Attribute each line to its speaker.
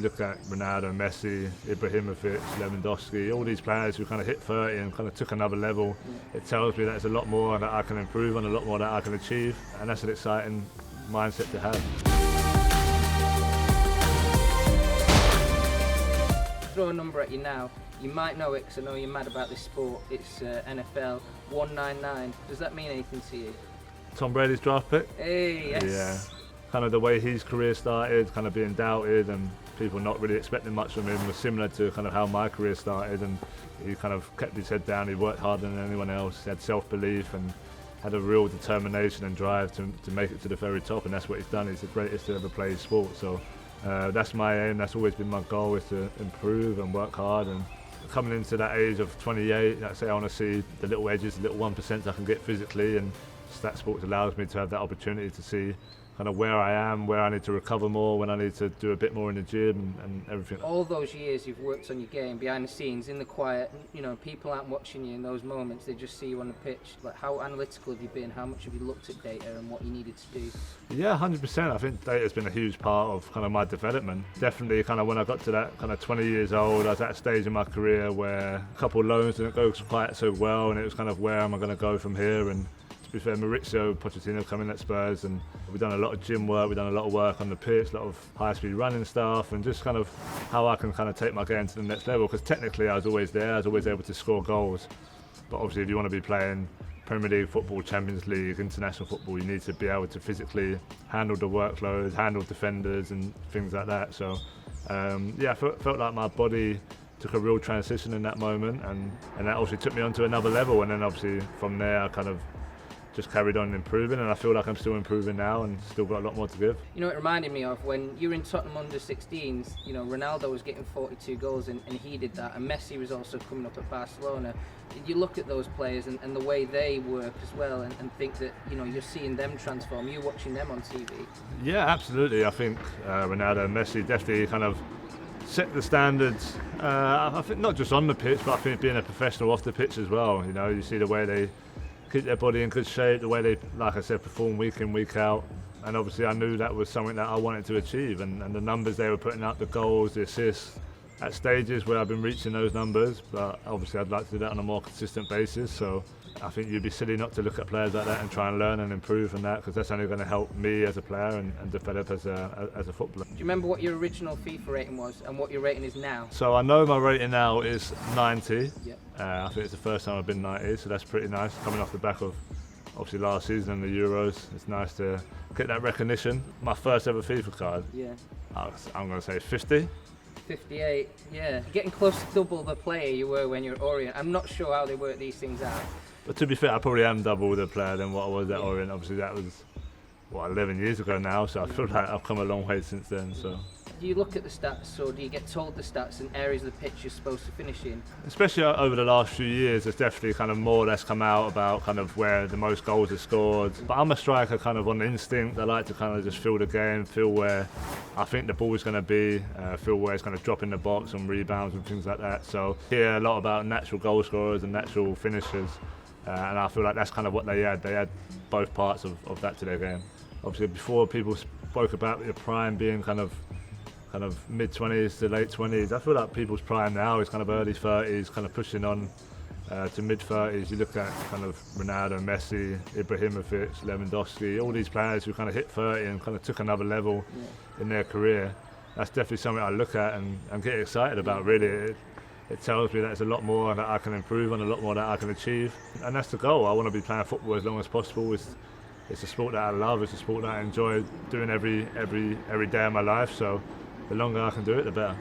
Speaker 1: Look at Ronaldo, Messi, Ibrahimovic, Lewandowski, all these players who kind of hit 30 and kind of took another level. It tells me that there's a lot more that I can improve on, a lot more that I can achieve, and that's an exciting mindset to have.
Speaker 2: Throw a number at you now. You might know it because I know you're mad about this sport. It's NFL 199. Does that mean anything to you?
Speaker 1: Tom Brady's draft pick?
Speaker 2: Hey, yes.
Speaker 1: Yeah. Kind of the way his career started, kind of being doubted and people not really expecting much from him was similar to kind of how my career started, and he kind of kept his head down, he worked harder than anyone else, he had self-belief and had a real determination and drive to make it to the very top, and that's what he's done. He's the greatest to ever play sport, so that's my aim, that's always been my goal, is to improve and work hard. And coming into that age of 28, like I say, I want to see the little edges, the little 1% I can get physically, and Stat Sports allows me to have that opportunity to see kind of where I am, where I need to recover more, when I need to do a bit more in the gym and everything.
Speaker 2: All those years you've worked on your game, behind the scenes, in the quiet, you know, people aren't watching you in those moments, they just see you on the pitch. Like, how analytical have you been? How much have you looked at data and what you needed to do?
Speaker 1: Yeah, 100%. I think data's been a huge part of kind of my development. Definitely kind of when I got to that kind of 20 years old, I was at a stage in my career where a couple of loans didn't go quite so well, and it was kind of where am I going to go from here. And to be fair, Maurizio Pochettino coming at Spurs, and we've done a lot of gym work, we've done a lot of work on the pitch, a lot of high-speed running stuff, and just kind of how I can kind of take my game to the next level, because technically I was always there, I was always able to score goals, but obviously if you want to be playing Premier League football, Champions League, international football, you need to be able to physically handle the workload, handle defenders and things like that. So yeah, I felt like my body took a real transition in that moment, and that obviously took me on to another level, and then obviously from there I kind of just carried on improving, and I feel like I'm still improving now and still got a lot more to give.
Speaker 2: You know, it reminded me of when you were in Tottenham under 16s, you know, Ronaldo was getting 42 goals and he did that, and Messi was also coming up at Barcelona. You look at those players and the way they work as well, and think that, you know, you're seeing them transform, you're watching them on TV.
Speaker 1: Yeah, absolutely. I think Ronaldo and Messi definitely kind of set the standards, I think not just on the pitch, but I think being a professional off the pitch as well. You know, you see the way they keep their body in good shape, the way they, like I said, perform week in, week out. And obviously I knew that was something that I wanted to achieve, and the numbers they were putting up, the goals, the assists, at stages where I've been reaching those numbers, but obviously I'd like to do that on a more consistent basis. So I think you'd be silly not to look at players like that and try and learn and improve from that, because that's only going to help me as a player and develop as a footballer.
Speaker 2: Do you remember what your original FIFA rating was and what your rating is now?
Speaker 1: So I know my rating now is 90.
Speaker 2: Yep.
Speaker 1: I think it's the first time I've been 90, so that's pretty nice. Coming off the back of obviously last season and the Euros, it's nice to get that recognition. My first ever FIFA card,
Speaker 2: Yeah.
Speaker 1: I'm going to say 50.
Speaker 2: 58, yeah. You're getting close to double the player you were when you were at Orient. I'm not sure how they work these things out.
Speaker 1: But to be fair, I probably am double the player than what I was at Orient. Obviously that was, 11 years ago now, so I feel like I've come a long way since then. So.
Speaker 2: Do you look at the stats, or do you get told the stats and areas of the pitch you're supposed to finish in?
Speaker 1: Especially over the last few years, there's definitely kind of more that's come out about kind of where the most goals are scored. But I'm a striker kind of on instinct. I like to kind of just feel the game, feel where I think the ball is going to be, feel where it's going to drop in the box on rebounds and things like that. So hear a lot about natural goal scorers and natural finishers, and I feel like that's kind of what they had. They had both parts of that to their game. Obviously before, people spoke about the prime being kind of mid-20s to late 20s. I feel like people's prime now is kind of early 30s, kind of pushing on to mid-30s. You look at kind of Ronaldo, Messi, Ibrahimovic, Lewandowski, all these players who kind of hit 30 and kind of took another level in their career. That's definitely something I look at and get excited about, really. It tells me that there's a lot more that I can improve on, a lot more that I can achieve. And that's the goal. I want to be playing football as long as possible. It's a sport that I love, it's a sport that I enjoy doing every day of my life. So the longer I can do it, the better.